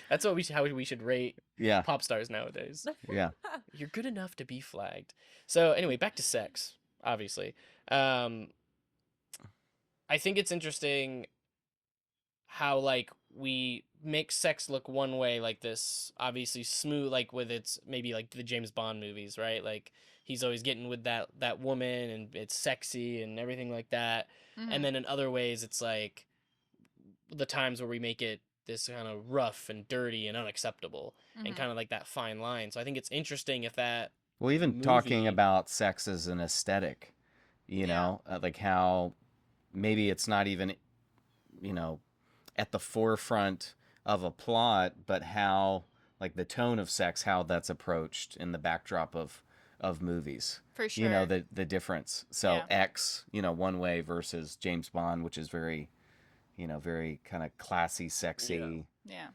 That's what how we should rate Yeah. pop stars nowadays. Yeah. You're good enough to be flagged. So anyway, back to sex. Obviously, I think it's interesting how like we make sex look one way, like this obviously smooth, like with its maybe like the James Bond movies, right? Like he's always getting with that woman, and it's sexy and everything like that. Mhm. And then in other ways, it's like the times where we make it this kind of rough and dirty and unacceptable, and Mhm. kind of like that fine line. So I think it's interesting if that Well, even talking movie- about sex as an aesthetic, Yeah. like how maybe it's not even, at the forefront of a plot, but how, like, the tone of sex, how that's approached in the backdrop of movies. For You know, sure. the difference. So Yeah. X, you know, one way versus James Bond, which is very, you know, very kind of classy, sexy Yeah.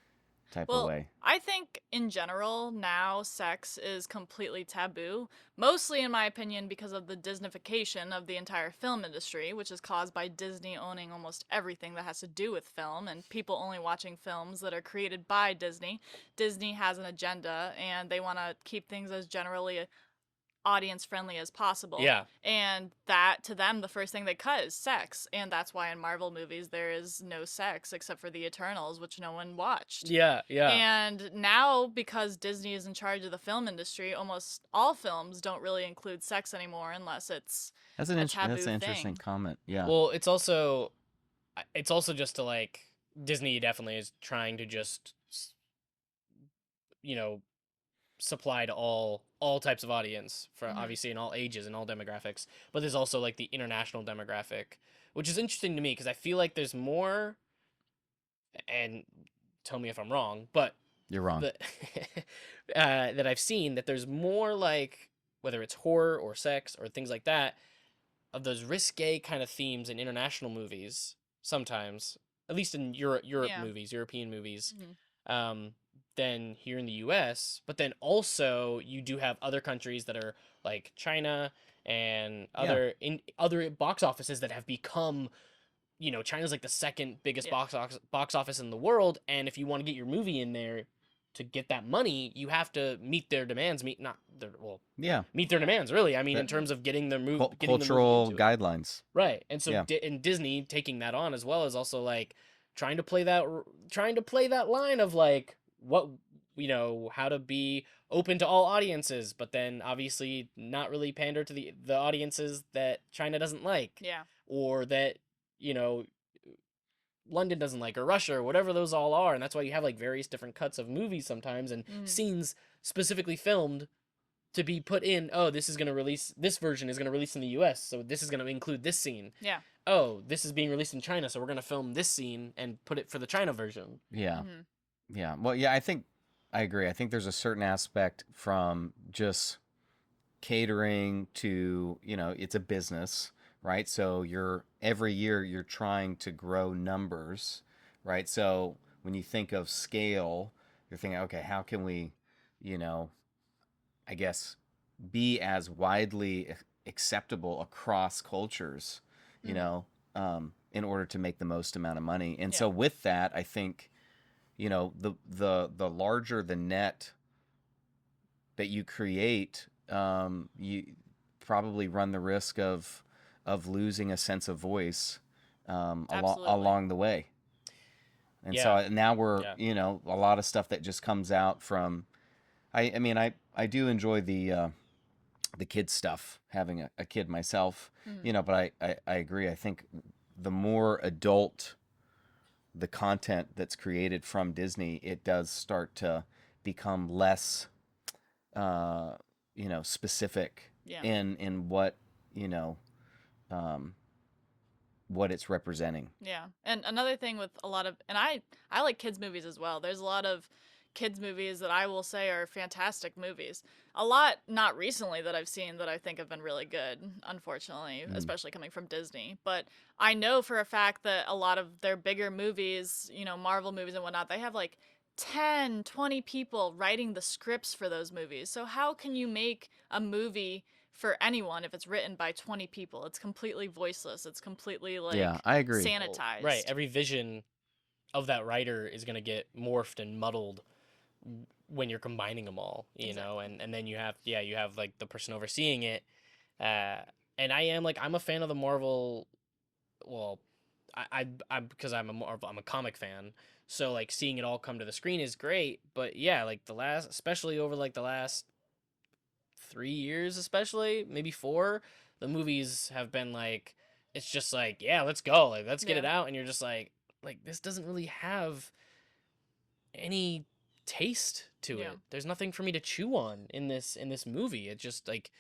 type of Well, way. I think in general now sex is completely taboo, mostly in my opinion because of the Disneyfication of the entire film industry, which is caused by Disney owning almost everything that has to do with film and people only watching films that are created by Disney. Disney has an agenda and they want to keep things as generally audience friendly as possible. Yeah. And that to them the first thing they cut is sex. And that's why in Marvel movies there is no sex except for the Eternals, which no one watched. Yeah. Yeah. And now, because Disney is in charge of the film industry, almost all films don't really include sex anymore unless it's a That's taboo an interesting thing. comment. Yeah. Well, it's also just to like Disney definitely is trying to just you know supply to all types of audience for Hmm. obviously in all ages and all demographics, but there's also like the international demographic, which is interesting to me because I feel like there's more, and tell me if I'm wrong, but You're wrong. the that I've seen that there's more like whether it's horror or sex or things like that of those risque kind of themes in international movies sometimes, at least in Yeah. European movies, Hmm. um, than here in the U.S. But then also you do have other countries that are like China and Yeah. other box offices that have become, China's like the second biggest Yeah. box office in the world, and if you want to get your movie in there to get that money, you have to meet their demands, Yeah. meet their Yeah. demands, really. I mean, in That Hmm. terms of getting getting the movie cultural into it. guidelines. Right. And so Yeah. and Disney taking that on as well is also like trying to play that line of like what how to be open to all audiences, but then obviously not really pander to the audiences that China doesn't like, Yeah. or that you know London doesn't like, or Russia, or whatever those all are. And that's why you have like various different cuts of movies sometimes and Hmm. scenes specifically filmed to be put in. Oh, this version is going to release in the US, so this is going to include this scene. Yeah. Oh, this is being released in China, so we're going to film this scene and put it for the China version. Yeah. Hmm. Yeah. Well, yeah, I agree. I think there's a certain aspect from just catering to, it's a business, right? So every year you're trying to grow numbers, right? So when you think of scale, you're thinking, okay, how can we, you know, I guess be as widely acceptable across cultures, you Hmm. know, in order to make the most amount of money. And Yeah. so with that, I think, the larger the net that you create, you probably run the risk of losing a sense of voice, Absolutely. along the way. And Yeah. so now we're, Yeah. a lot of stuff that just comes out from. I mean, I do enjoy the kid stuff, having a kid myself, Hmm. but I agree. I think the more adult the content that's created from Disney, it does start to become less, uh, specific Yeah. in what, you know, um, what it's representing. Yeah. And another thing with a lot of and I like kids movies as well. There's a lot of kids movies that I will say are fantastic movies. A lot not recently that I've seen that I think have been really good, unfortunately, Mm. especially coming from Disney. But I know for a fact that a lot of their bigger movies, Marvel movies and whatnot, they have like 10, 20 people writing the scripts for those movies. So how can you make a movie for anyone if it's written by 20 people? It's completely voiceless. It's completely Yeah, like I agree. Well, right. sanitized. Every vision of that writer is going to get morphed and muddled when you're combining them all, Exactly. and then you have like the person overseeing it. Uh, and I'm a fan of the Marvel. Well, I'm because I'm a comic fan, so like seeing it all come to the screen is great. But yeah, like especially over like the last 3 years, especially maybe four, the movies have been like, it's just like, yeah, let's go, like let's get Yeah. it out, and you're just like this doesn't really have any taste to Yeah. it. There's nothing for me to chew on in this movie. It just like,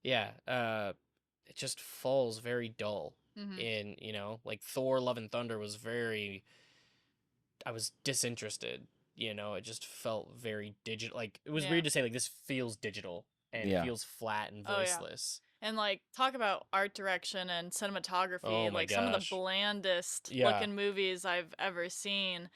yeah, it just falls very dull. Mhm. In like Thor: Love and Thunder was very, I was disinterested. You know, it just felt very digital. Like it was Yeah. weird to say like this feels digital and Yeah. feels flat and Oh, yeah. voiceless. And like talk about art direction and cinematography, Oh my like some of the gosh. blandest Yeah. looking movies I've ever seen.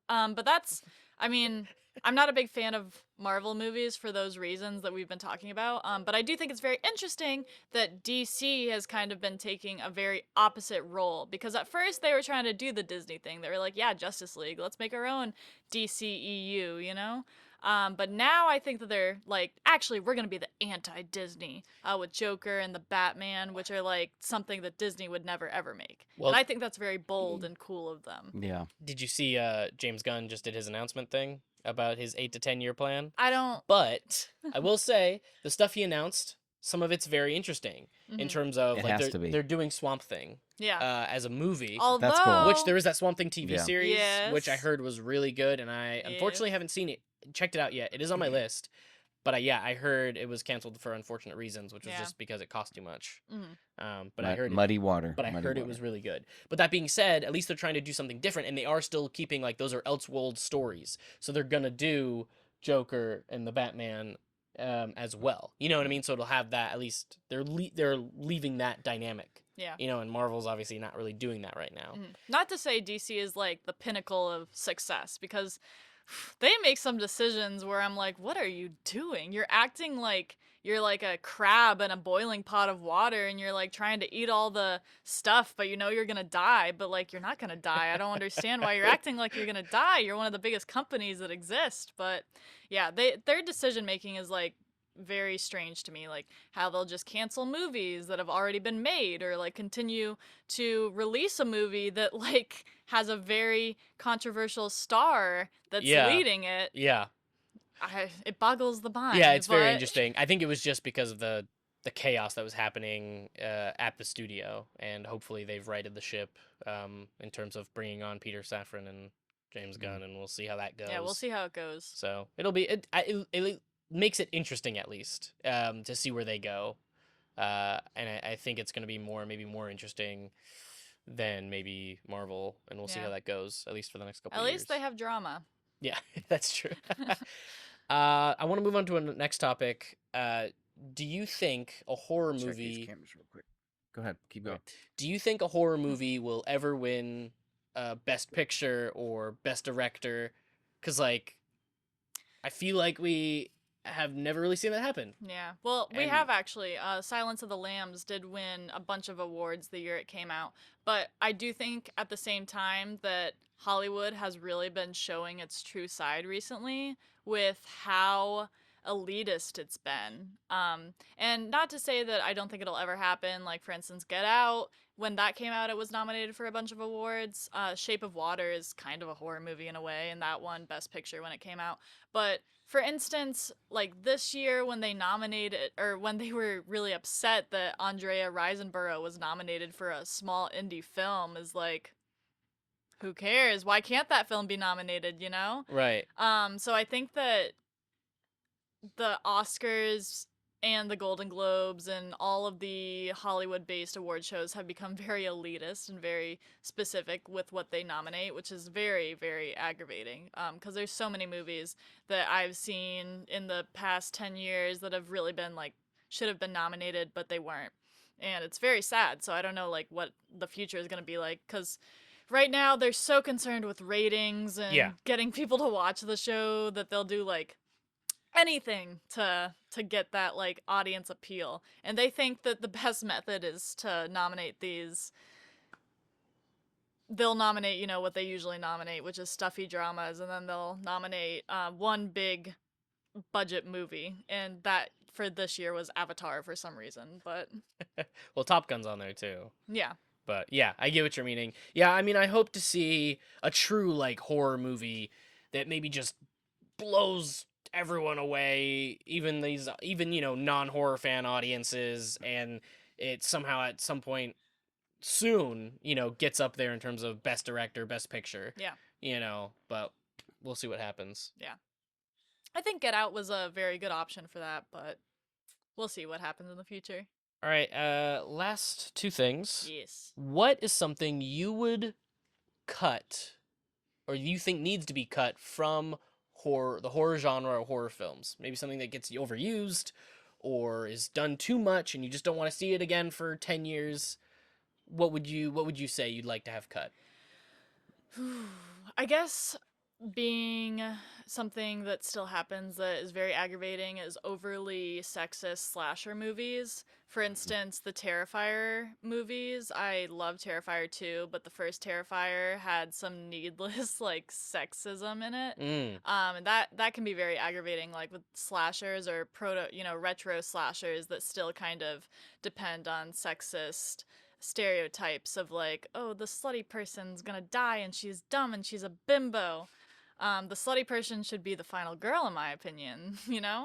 But that's, I mean, I'm not a big fan of Marvel movies for those reasons that we've been talking about. But I do think it's very interesting that DC has kind of been taking a very opposite role, because at first they were trying to do the Disney thing. They were like, yeah, Justice League, let's make our own DCEU, you know? But now I think that they're like, actually, we're gonna be the anti-Disney with Joker and the Batman, which are like something that Disney would never ever make. Well, And I think that's very bold and cool of them. Yeah. did you see James Gunn just did his announcement thing about his 8 to 10 year plan? I don't. But I will say the stuff he announced, some of it's very interesting in Mhm. terms of It like has to be. they're doing Swamp Thing Yeah. as a movie. Although, That's cool. Which there is that Swamp Thing TV Yeah. series, which I Yes. heard was really good, and I unfortunately Yes. haven't seen it, checked it out yet. It is on my list, but I heard it was canceled for unfortunate reasons, which was Yeah. just because it cost too much. Mhm. But I heard Muddy water. but I Muddy heard it water. was really good. But that being said, at least they're trying to do something different, and they are still keeping like those are Elseworld stories, so they're gonna do Joker and the Batman as well. You know what I mean? So it'll have that, at least they're leaving that dynamic. Yeah. You know, and Marvel's obviously not really doing that right now. Not to say DC is like the pinnacle of success, because they make some decisions where I'm like, what are you doing? You're acting like you're like a crab in a boiling pot of water, and you're like trying to eat all the stuff, but you know you're gonna die, but like you're not gonna die. I don't understand why you're acting like you're gonna die. You're one of the biggest companies that exist. But yeah, their decision making is like very strange to me, like how they'll just cancel movies that have already been made, or like continue to release a movie that like has a very controversial star that's Yeah. leading it. Yeah. It boggles the mind. Yeah, it's very but- interesting. I think it was just because of the chaos that was happening at the studio, and hopefully they've righted the ship in terms of bringing on Peter Safran and James Gunn, and we'll see how that goes. Yeah, we'll see how it goes. So it'll be it makes it interesting, at least to see where they go, and I think it's going to be maybe more interesting than maybe Marvel, and we'll see Yeah. how that goes, at least for the next couple At of years. least they have drama. Yeah, that's true. I want to move on to a next topic. Do you think a horror Check these movie? cameras real quick. Go ahead. Keep going. Do you think a horror movie will ever win Best Picture or Best Director? Because like, I feel like we have never really seen that happen. Yeah. Well, we And- have actually. Silence of the Lambs did win a bunch of awards the year it came out. But I do think at the same time that Hollywood has really been showing its true side recently with how elitist it's been. And not to say that I don't think it'll ever happen. Like, for instance, Get Out. When that came out, it was nominated for a bunch of awards. Shape of Water is kind of a horror movie in a way, and that won Best Picture when it came out. But for instance, like this year when they nominated, or when they were really upset that Andrea Riseborough was nominated for a small indie film, is like, who cares? Why can't that film be nominated, you know? Right. So I think that the Oscars and the Golden Globes and all of the Hollywood-based award shows have become very elitist and very specific with what they nominate, which is very, very aggravating. Because there's so many movies that I've seen in the past 10 years that have really been like, should have been nominated, but they weren't. And it's very sad. So I don't know like what the future is going to be like, because right now they're so concerned with ratings and Yeah. getting people to watch the show that they'll do like anything to get that like audience appeal, and they think that the best method is to nominate these. They'll nominate, you know, what they usually nominate, which is stuffy dramas, and then they'll nominate one big budget movie, and that for this year was Avatar for some reason. But Well, Top Gun's on there too. yeah, But yeah, I get what you're meaning. Yeah, I mean, I hope to see a true like horror movie that maybe just blows everyone away, even you know, non-horror fan audiences, and it somehow at some point soon, you know, gets up there in terms of Best Director, Best Picture. Yeah. You know, but we'll see what happens. I think Get Out was a very good option for that, but we'll see what happens in the future. All right, last two things. Yes. What is something you would cut or you think needs to be cut from the horror genre or horror films? Maybe something that gets overused or is done too much and you just don't want to see it again for 10 years. What would you say you'd like to have cut? I guess being something that still happens that is very aggravating is overly sexist slasher movies. For instance, the Terrifier movies. I love Terrifier 2, but the first Terrifier had some needless like sexism in it. Mm, And that can be very aggravating, like with slashers or retro slashers that still kind of depend on sexist stereotypes of like, oh, the slutty person's gonna die and she's dumb and she's a bimbo. The slutty person should be the final girl, in my opinion.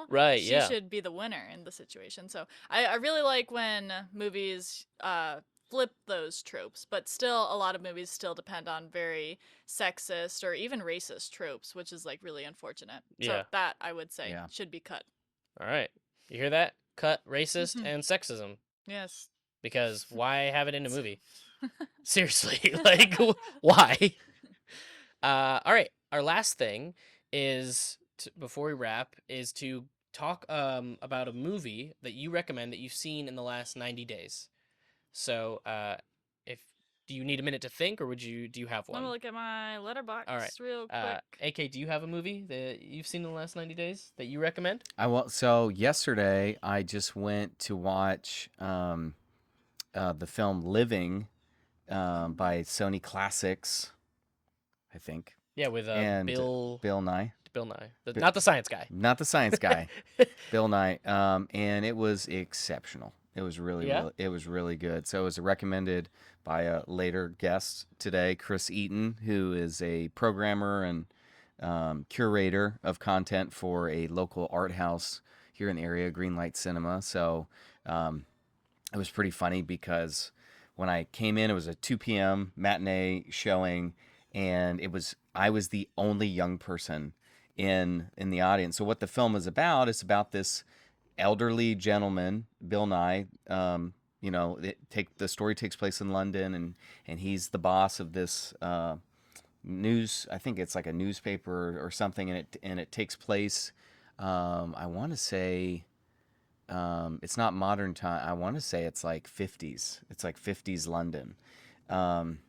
right, She yeah. should be the winner in the situation. So I really like when movies flip those tropes, but still, a lot of movies still depend on very sexist or even racist tropes, which is like really unfortunate. So Yeah. that I would say Yeah. should be cut. All right. You hear that? Cut racist and sexism. Yes. Because why have it in a movie? Seriously, like why? All right. Our last thing is before we wrap is to talk about a movie that you recommend that you've seen in the last 90 days. So, if do you need a minute to think, or do you have Let one? me look at my letterbox All right. real quick. AK, do you have a movie that you've seen in the last 90 days that you recommend? So yesterday I just went to watch the film Living by Sony Classics, I think, Yeah, with and Bill Nye, Nye, not the science guy. not the science guy, Bill Nye, and it was exceptional. It was Yeah? it was really good. So it was recommended by a later guest today, Chris Eaton, who is a programmer and curator of content for a local art house here in the area, Greenlight Cinema. So it was pretty funny because when I came in, it was a 2 p.m. matinee showing, and I was the only young person in the audience. So what the film is about this elderly gentleman, Bill Nye. The story takes place in London, and he's the boss of this news. I think it's like a newspaper or something, and it takes place. I want to say. It's not modern time. I want to say it's like 50s. It's like 50s London. 50s,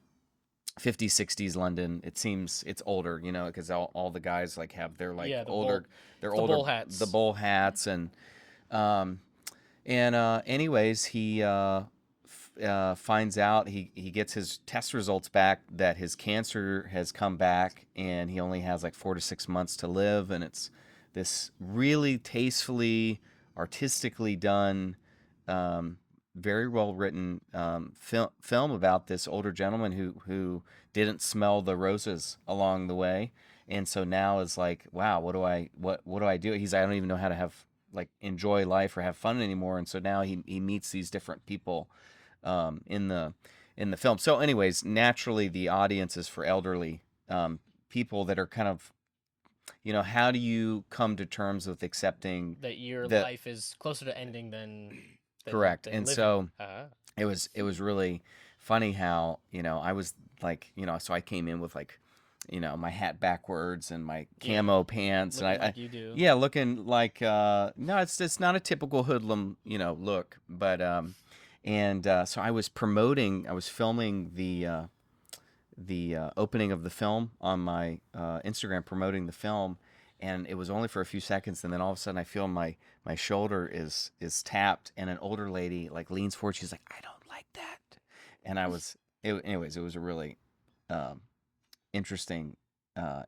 60s London. It seems it's older, because all the guys like have their like Yeah, the older, bowl- their the older bowl hats. the bowl hats, anyways, he finds out he gets his test results back that his cancer has come back and he only has like 4 to 6 months to live, and it's this really tastefully, artistically done, very well written film about this older gentleman who didn't smell the roses along the way, and so now is like, wow, what do I do? I don't even know how to have like enjoy life or have fun anymore, and so now he meets these different people in the film. So anyways, naturally the audience is for elderly people that are kind of, how do you come to terms with accepting that your that? life is closer to ending than Correct. than And living. so Uh-huh. it was really funny how, I was like, so I came in with like, my hat backwards and my camo pants, Looking and like you do. yeah, looking like no, it's not a typical hoodlum, look, but so I was filming the opening of the film on my Instagram, promoting the film, and it was only for a few seconds, and then all of a sudden I feel my shoulder is tapped, and an older lady like leans forward. She's like, "I don't like that," and anyways, it was a really interesting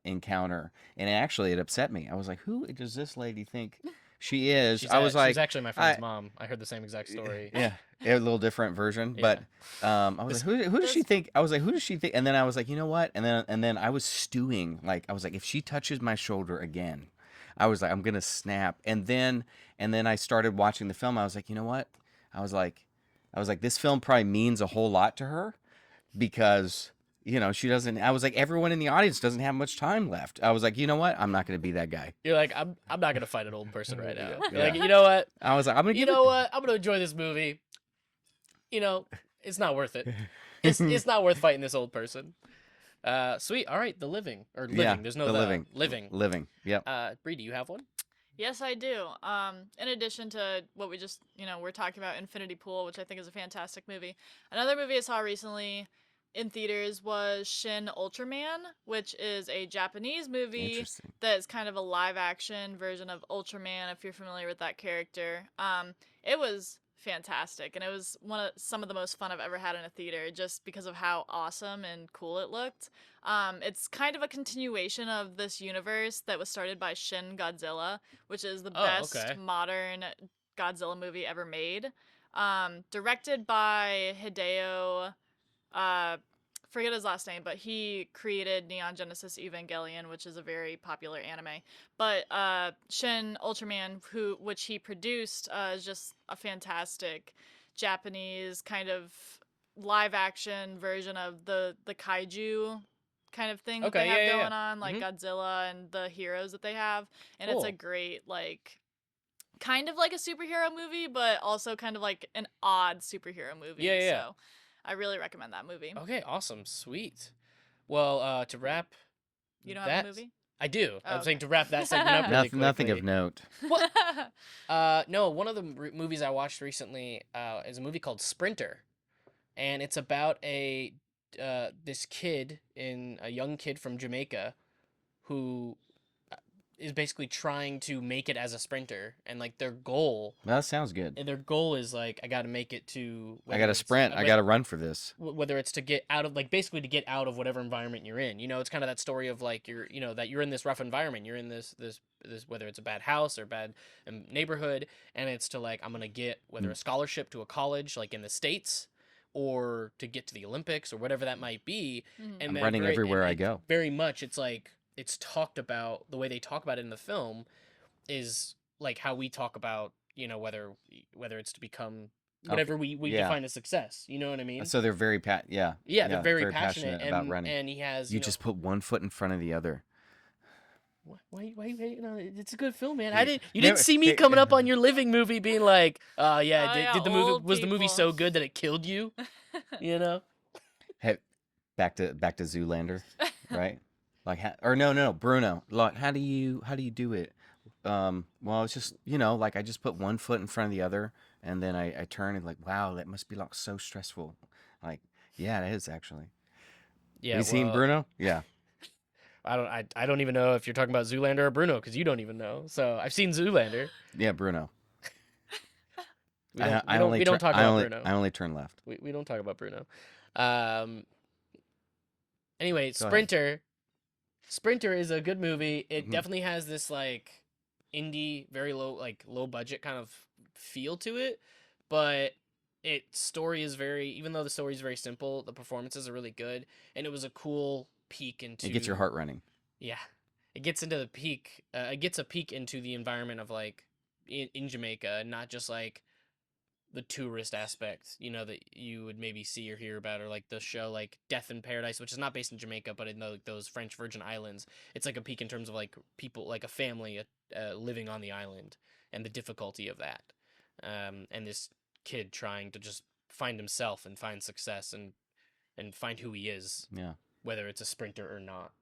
encounter, and actually it upset me. I was like, "Who does this lady think she is?" She's actually my friend's mom. I heard the same exact story. Yeah, a little different version, Yeah. but I was like, who does she think? I was like, who does she think? And then I was like, you know what? And then I was stewing. Like I was like, if she touches my shoulder again, I was like, I'm gonna snap. And then I started watching the film. I was like, you know what? I was like, this film probably means a whole lot to her because. She doesn't. I was like, everyone in the audience doesn't have much time left. I was like, you know what? I'm not going to be that guy. You're like, I'm not gonna fight an old person right now. You're Yeah. like, you know what? I was like, I'm going to You give know what? I'm gonna enjoy this movie. It's not worth it. It's not worth fighting this old person. Sweet. All right, The Living or Living. Yeah, There's no The Living. Living. Living. Yep. Bree, do you have one? Yes, I do. In addition to what we just, we're talking about, Infinity Pool, which I think is a fantastic movie. Another movie I saw recently in theaters was Shin Ultraman, which is a Japanese movie Interesting. that is kind of a live action version of Ultraman, if you're familiar with that character. It was fantastic, and it was some of the most fun I've ever had in a theater, just because of how awesome and cool it looked. It's kind of a continuation of this universe that was started by Shin Godzilla, which is the Oh, best okay. modern Godzilla movie ever made. Directed by Hideo, forget his last name, but he created Neon Genesis Evangelion, which is a very popular anime. But Shin Ultraman, which he produced, is just a fantastic Japanese kind of live action version of the kaiju kind of thing that Okay, they have yeah. going on, like Mhm. Godzilla and the heroes that they have. And it's a Cool. great, like, kind of like a superhero movie, but also kind of like an odd superhero movie. Yeah. So I really recommend that movie. Okay, awesome, sweet. Well, to wrap You don't have that, a movie? I do. Oh, I'm saying okay. to wrap that segment up really Nothing of quickly. note. No, one of the movies I watched recently is a movie called Sprinter, and it's about this a young kid from Jamaica, who is basically trying to make it as a sprinter, and like their goal That sounds good. is like, I got to make it to. I got to sprint. I got to run for this. Whether it's to get out of, like, basically to get out of whatever environment you're in. It's kind of that story of like, that you're in this rough environment, you're in this whether it's a bad house or bad neighborhood, and it's to, like, I'm gonna get whether a scholarship to a college like in the States, or to get to the Olympics or whatever that might be. And I'm then running everywhere I go. very much, it's like, it's talked about, the way they talk about it in the film is like how we talk about, whether it's to become whatever we yeah. define as success. You know what I mean? So they're very Yeah, they're very passionate about running. and he has, You just put one foot in front of the other. why, it's a good film, man. Hey, You didn't see me coming up on your Living movie being like, oh yeah, Oh, yeah, did the movie, old was the movie people. so good that it killed you? Hey, back to Zoolander, right? Like, or no, Bruno. Like, how do you do it? Well, it's just, like, I just put one foot in front of the other, and then I turn and, like, wow, that must be like so stressful. Like, yeah, it is actually. Yeah. Have you seen Bruno? Yeah. I don't even know if you're talking about Zoolander or Bruno, because you don't even know. So I've seen Zoolander. Yeah, Bruno. We don't talk about Bruno. I only turn left. We don't talk about Bruno. Anyway, Go ahead. Sprinter. Sprinter is a good movie. It Mhm. definitely has this, like, indie, very low budget kind of feel to it, but its story is even though the story is very simple, the performances are really good, and it was a cool peek into. It gets your heart running. Yeah, it gets into the peak. It gets a peek into the environment of, like, in Jamaica, and not just like the tourist aspect, that you would maybe see or hear about, or like the show like Death in Paradise, which is not based in Jamaica, but in those French Virgin Islands. It's like a peek in terms of, like, people, like a family living on the island, and the difficulty of that, and this kid trying to just find himself and find success and find who he is, Yeah. whether it's a sprinter or not.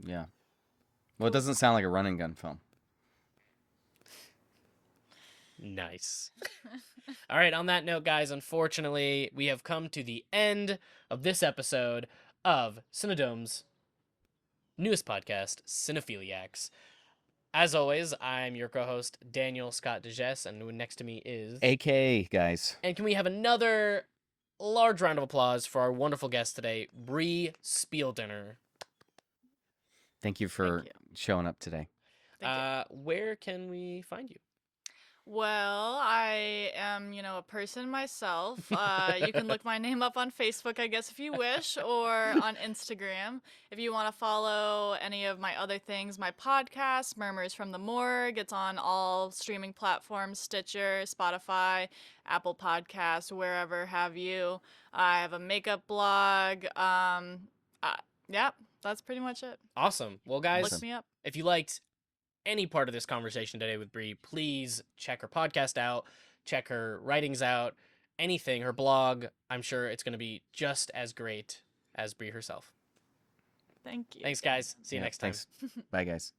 Yeah. Well, it doesn't sound like a run and gun film. Nice. All right, on that note, guys, unfortunately, we have come to the end of this episode of Cinedome's newest podcast, Cinephiliacs. As always, I'm your co-host, Daniel Scott DeJess, and next to me is... AKA, guys. And can we have another large round of applause for our wonderful guest today, Bri Spieldenner. Thank you for Thank you. showing up today. Thank you. Where can we find you? Well, I am, a person myself. You can look my name up on Facebook, I guess, if you wish, or on Instagram. If you want to follow any of my other things, my podcast, Murmurs from the Morgue, it's on all streaming platforms, Stitcher, Spotify, Apple Podcasts, wherever have you. I have a makeup blog. Yeah, that's pretty much it. Awesome. Well, guys, Look me up. if you liked any part of this conversation today with Bri, please check her podcast out, check her writings out, anything, her blog. I'm sure it's going to be just as great as Bri herself. Thank you. Thanks, again. guys. See you Yeah, next time. thanks. Bye, guys.